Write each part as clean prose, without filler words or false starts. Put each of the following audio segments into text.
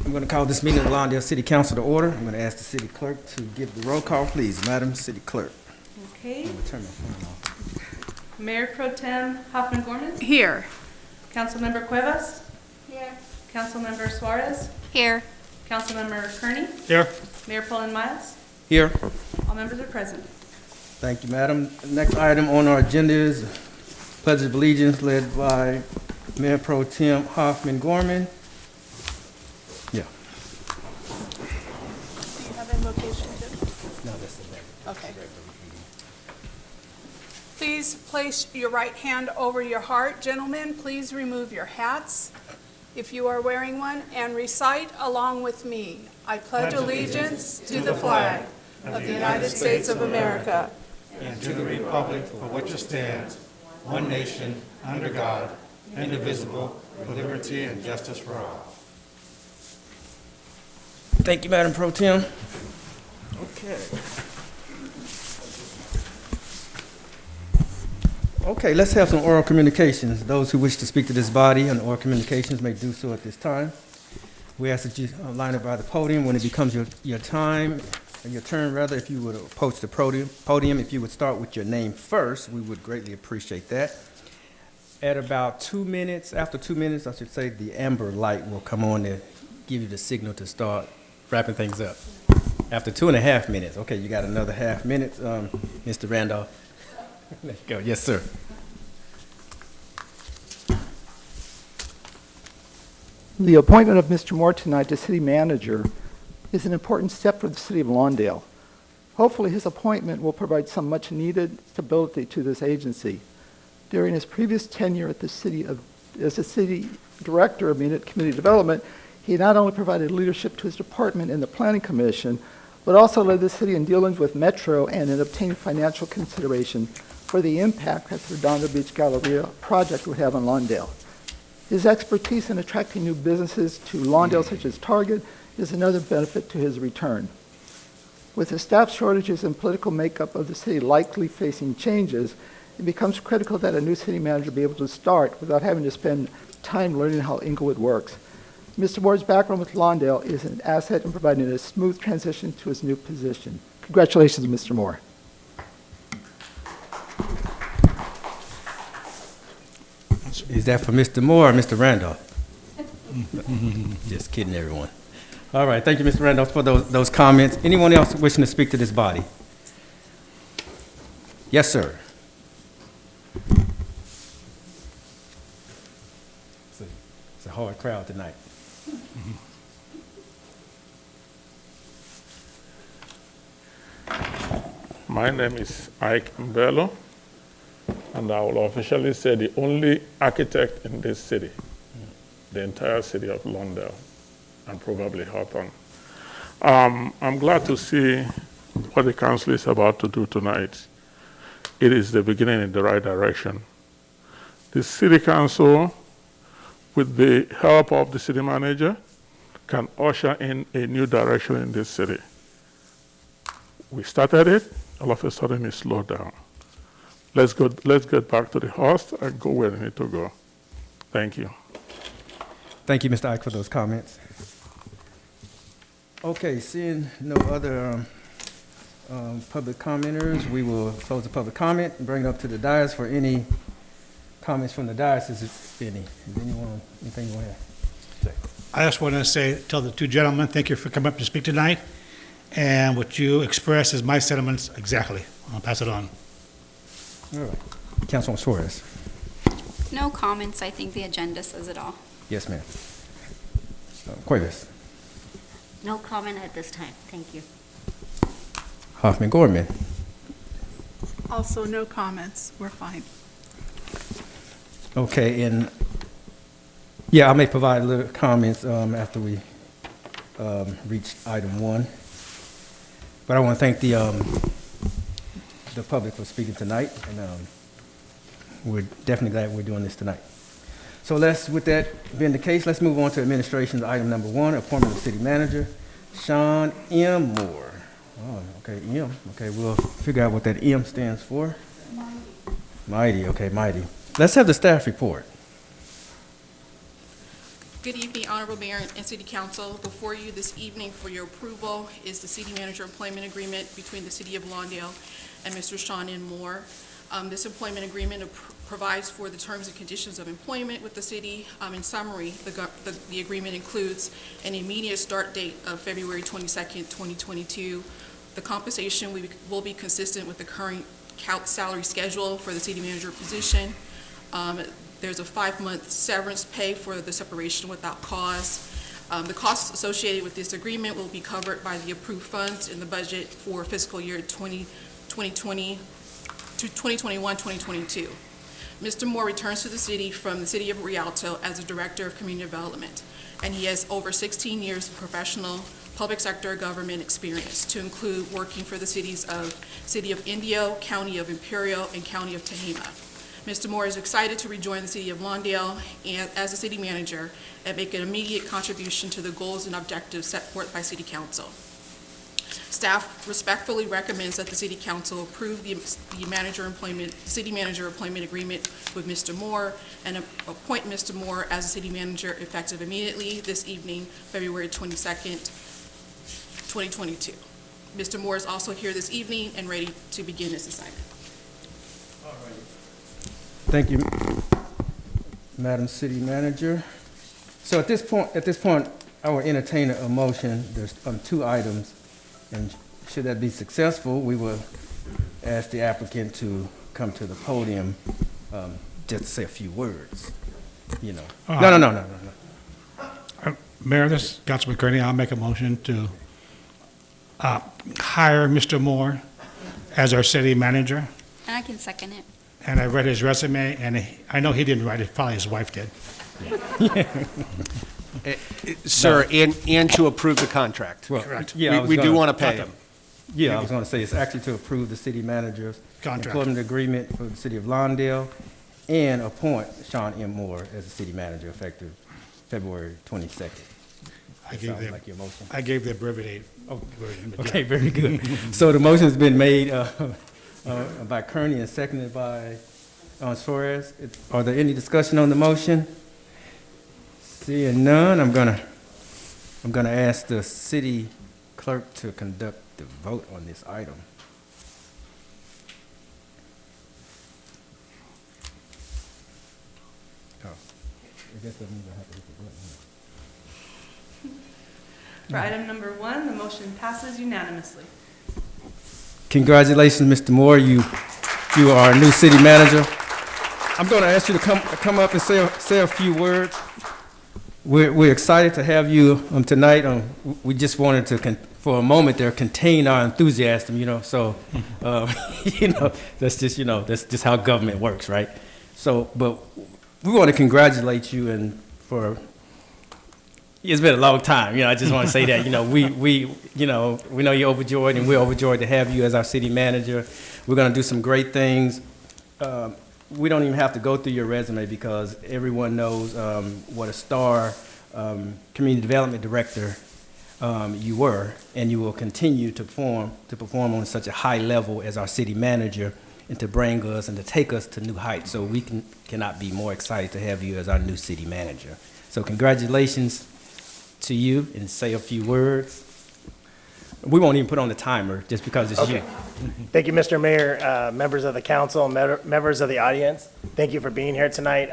I'm going to call this meeting of the Lawndale City Council to order. I'm going to ask the city clerk to give the roll call, please. Madam City Clerk. Okay. I'm going to turn my phone off. Mayor Pro Tem Hoffman-Gorman. Here. Councilmember Cuevas. Here. Councilmember Suarez. Here. Councilmember Kearney. Here. Mayor Pullen Miles. Here. All members are present. Thank you, Madam. Next item on our agenda is Pledge of Allegiance led by Mayor Pro Tem Hoffman-Gorman. Yeah. Do you have invocation too? No, that's the next. Okay. Please place your right hand over your heart. Gentlemen, please remove your hats if you are wearing one and recite along with me. I pledge allegiance to the flag of the United States of America And to the republic for which it stands, one nation, under God, indivisible, with liberty and justice for all. Thank you, Madam Pro Tem. Okay. Okay, let's have some oral communications. Those who wish to speak to this body on oral communications may do so at this time. We ask that you line up by the podium when it becomes your time, or your turn rather, if you would approach the podium. If you would start with your name first, we would greatly appreciate that. At about 2 minutes, after 2 minutes, I should say, the amber light will come on to give you the signal to start wrapping things up. After 2.5 minutes, okay, you got another half minute, Mr. Randolph. There you go. Yes, sir. The appointment of Mr. Moore tonight as city manager is an important step for the city of Lawndale. Hopefully his appointment will provide some much needed stability to this agency. During his previous tenure at the city as a city director of community development, he not only provided leadership to his department in the planning commission, but also led the city in dealings with Metro and in obtaining financial consideration for the impact that the Redondo Beach Galleria project would have on Lawndale. His expertise in attracting new businesses to Lawndale, such as Target, is another benefit to his return. With the staff shortages and political makeup of the city likely facing changes, it becomes critical that a new city manager be able to start without having to spend time learning how Inglewood works. Mr. Moore's background with Lawndale is an asset in providing a smooth transition to his new position. Congratulations, Mr. Moore. Is that for Mr. Moore or Mr. Randolph? Just kidding, everyone. All right, thank you, Mr. Randolph, for those comments. Anyone else wishing to speak to this body? Yes, sir. It's a hard crowd tonight. My name is Ike Umbrello, and I will officially say the only architect in this city, the entire city of Lawndale, and probably Hawthorne. I'm glad to see what the council is about to do tonight. It is the beginning in the right direction. The city council, with the help of the city manager, can usher in a new direction in this city. We started it, all of a sudden it slowed down. Let's get back to the horse and go where we need to go. Thank you. Thank you, Mr. Ike, for those comments. Okay, seeing no other public commenters, we will close the public comment and bring it up to the dais for any comments from the dais, if any. Is anything you want to say? I just want to tell the two gentlemen, thank you for coming up to speak tonight. And what you expressed is my sentiments exactly. I'll pass it on. All right. Councilwoman Suarez. No comments. I think the agenda says it all. Yes, ma'am. Cuevas. No comment at this time. Thank you. Hoffman-Gorman. Also, no comments. We're fine. Okay, and yeah, I may provide a little comments after we reach item 1. But I want to thank the public for speaking tonight, and we're definitely glad we're doing this tonight. So with that being the case, let's move on to administration's item number 1, appointment of city manager, Sean M. Moore. Oh, okay, M. Okay, we'll figure out what that M stands for. Mighty, okay, mighty. Let's have the staff report. Good evening, Honorable Mayor and City Council. Before you this evening for your approval is the City Manager Employment Agreement between the City of Lawndale and Mr. Sean N. Moore. This employment agreement provides for the terms and conditions of employment with the city. In summary, the agreement includes an immediate start date of February 22nd, 2022. The compensation will be consistent with the current salary schedule for the city manager position. There's a 5-month severance pay for the separation without cause. The costs associated with this agreement will be covered by the approved funds in the budget for fiscal year 2020 to 2021-2022. Mr. Moore returns to the city from the City of Rialto as a Director of Community Development, and he has over 16 years of professional public sector government experience, to include working for the cities of City of Indio, County of Imperial, and County of Tehama. Mr. Moore is excited to rejoin the City of Lawndale as a city manager and make an immediate contribution to the goals and objectives set forth by City Council. Staff respectfully recommends that the City Council approve the City Manager Employment Agreement with Mr. Moore and appoint Mr. Moore as a City Manager effective immediately this evening, February 22nd, 2022. Mr. Moore is also here this evening and ready to begin his assignment. Thank you, Madam City Manager. So at this point, I will entertain a motion. There's 2 items, and should that be successful, we will ask the applicant to come to the podium just to say a few words. You know. No. Mayor, this is Councilman Kearney. I'll make a motion to hire Mr. Moore as our city manager. And I can second it. And I read his resume, and I know he didn't write it, probably his wife did. Sir, and to approve the contract. Well, Correct. Yeah, We do want to pay him. Yeah, I was going to say it's actually to approve the city manager's Contract. employment agreement for the City of Lawndale and appoint Sean M. Moore as the city manager effective February 22nd. Sounds like your motion. I gave the abbreviated. Oh, okay, very good. So the motion's been made by Kearney and seconded by Suarez. Are there any discussion on the motion? Seeing none, I'm gonna ask the city clerk to conduct the vote on this item. Oh, I guess that means I have to hit the button. For item number 1, the motion passes unanimously. Congratulations, Mr. Moore. You are our new city manager. I'm going to ask you to come up and say a few words. We're excited to have you tonight. We just wanted to, for a moment there, contain our enthusiasm. So that's just how government works, right? So, but we want to congratulate you for. It's been a long time, I just want to say that, we know you're overjoyed, and we're overjoyed to have you as our city manager. We're going to do some great things. We don't even have to go through your resume because everyone knows what a star community development director you were, and you will continue to perform on such a high level as our city manager, and to bring us and to take us to new heights. So we cannot be more excited to have you as our new city manager. So congratulations to you, and say a few words. We won't even put on the timer just because it's you. Thank you, Mr. Mayor, members of the council, members of the audience. Thank you for being here tonight.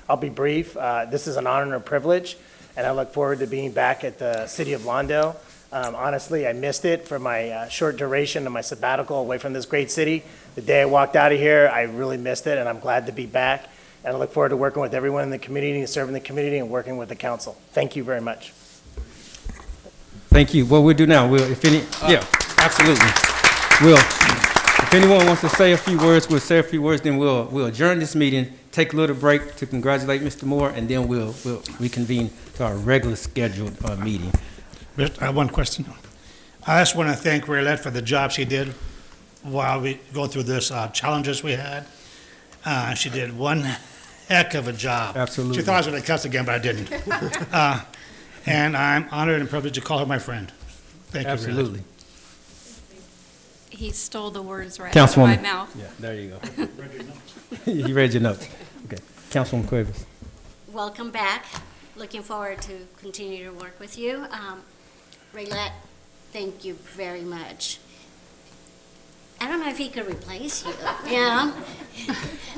I'll be brief. This is an honor and a privilege, and I look forward to being back at the City of Lawndale. Honestly, I missed it for my short duration of my sabbatical away from this great city. The day I walked out of here, I really missed it, and I'm glad to be back. And I look forward to working with everyone in the community, and serving the community, and working with the council. Thank you very much. Thank you. What we'll do now, absolutely. If anyone wants to say a few words, we'll say a few words, then we'll adjourn this meeting, take a little break to congratulate Mr. Moore, and then we'll reconvene to our regular scheduled meeting. I have one question. I just want to thank Raylette for the job she did while we go through this challenges we had. She did one heck of a job. Absolutely. She thought I was going to cuss again, but I didn't. And I'm honored and privileged to call her my friend. Thank you. Absolutely. He stole the words right out of my mouth. Yeah, there you go. You read your notes. Okay. Councilwoman Cuevas. Welcome back. looking forward to continue to work with you. Raylette, thank you very much. I don't know if he could replace you,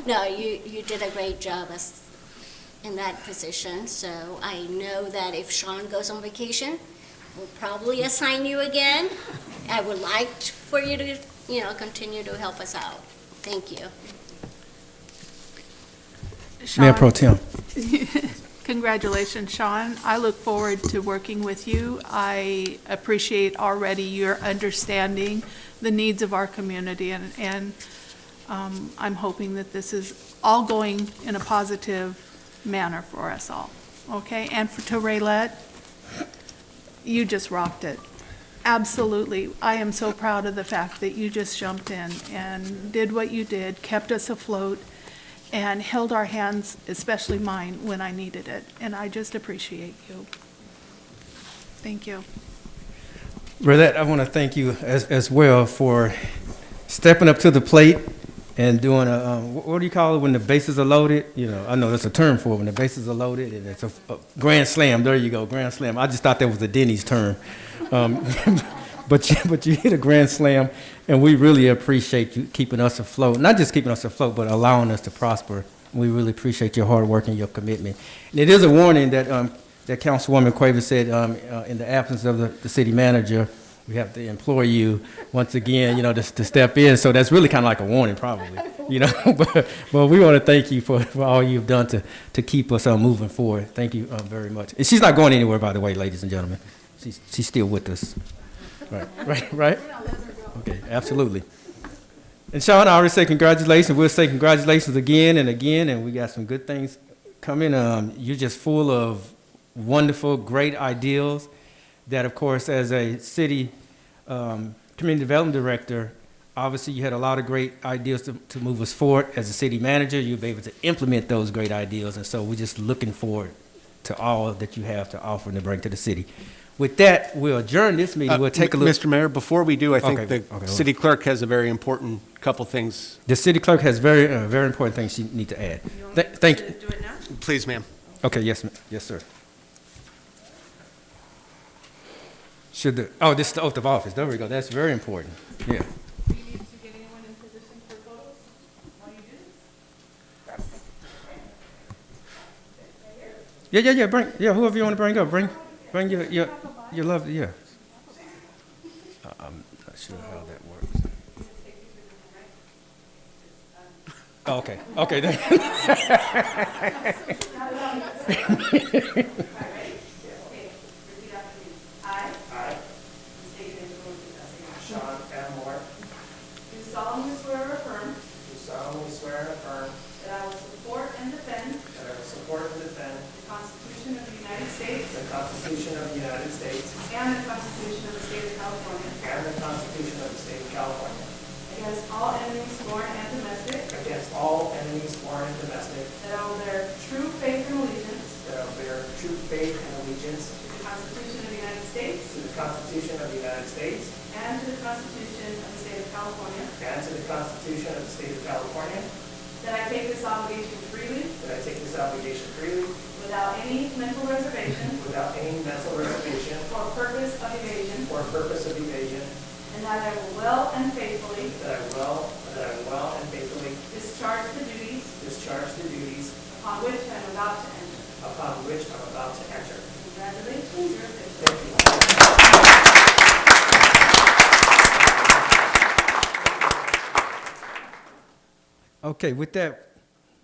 No, you did a great job in that position, so I know that if Sean goes on vacation, we'll probably assign you again. I would like for you to, continue to help us out. Thank you. Mayor Pro Tem. Congratulations, Sean. I look forward to working with you. I appreciate already your understanding the needs of our community, and I'm hoping that this is all going in a positive manner for us all, okay? And to Raylette, you just rocked it. Absolutely. I am so proud of the fact that you just jumped in and did what you did, kept us afloat, and held our hands, especially mine, when I needed it. And I just appreciate you. Thank you. Raylette, I want to thank you as well for stepping up to the plate and doing what do you call it when the bases are loaded? I know there's a term for it when the bases are loaded, and it's a grand slam. There you go, grand slam. I just thought that was a Denny's term. But you hit a grand slam, and we really appreciate you keeping us afloat. Not just keeping us afloat, but allowing us to prosper. We really appreciate your hard work and your commitment. And it is a warning that that Councilwoman Quaver said in the absence of the city manager, we have to implore you once again, to step in. So that's really kind of like a warning, probably, But we want to thank you for all you've done to keep us moving forward. Thank you very much. And she's not going anywhere, by the way, ladies and gentlemen. She's still with us. Right? Okay, absolutely. And Sean, I already said congratulations. We'll say congratulations again and again, and we got some good things coming. You're just full of wonderful, great ideals that, of course, as a city community development director, obviously you had a lot of great ideas to move us forward. As a city manager, you'll be able to implement those great ideals, and so we're just looking forward to all that you have to offer and to bring to the city. With that, we'll adjourn this meeting. We'll take a look. Mr. Mayor, before we do, I think the city clerk has a very important couple things. The city clerk has very important things she needs to add. Thank you. Do it now? Please, ma'am. Okay, yes, sir. This is the oath of office. There we go. That's very important. Yeah. Do you need to get anyone in position for photos while you do this? Yeah. Whoever you want to bring up, bring your lovely. Yeah. I'm not sure how that works. Oh, okay. Sean M. Moore, Do solemnly swear or affirm do solemnly swear and affirm that I will support and defend that I will support and defend the Constitution of the United States the Constitution of the United States and the Constitution of the State of California and the Constitution of the State of California against all enemies, foreign and domestic, against all enemies, foreign and domestic, that I will bear true faith and allegiance that I will bear true faith and allegiance to the Constitution of the United States to the Constitution of the United States and to the Constitution of the State of California, and to the Constitution of the State of California, that I take this obligation freely that I take this obligation freely without any mental reservation without any mental reservation or purpose of evasion, or purpose of evasion, and that I will well and faithfully that I will well and faithfully discharge the duties discharge the duties upon which I am about to enter. upon which I'm about to enter. Congratulations, you're official. Thank you. Okay, with that,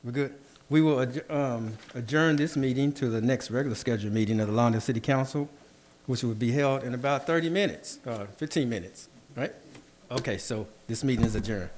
we're good. We will adjourn this meeting to the next regular scheduled meeting of the Lawndale City Council, which will be held in about 30 minutes, 15 minutes, right? Okay, so this meeting is adjourned.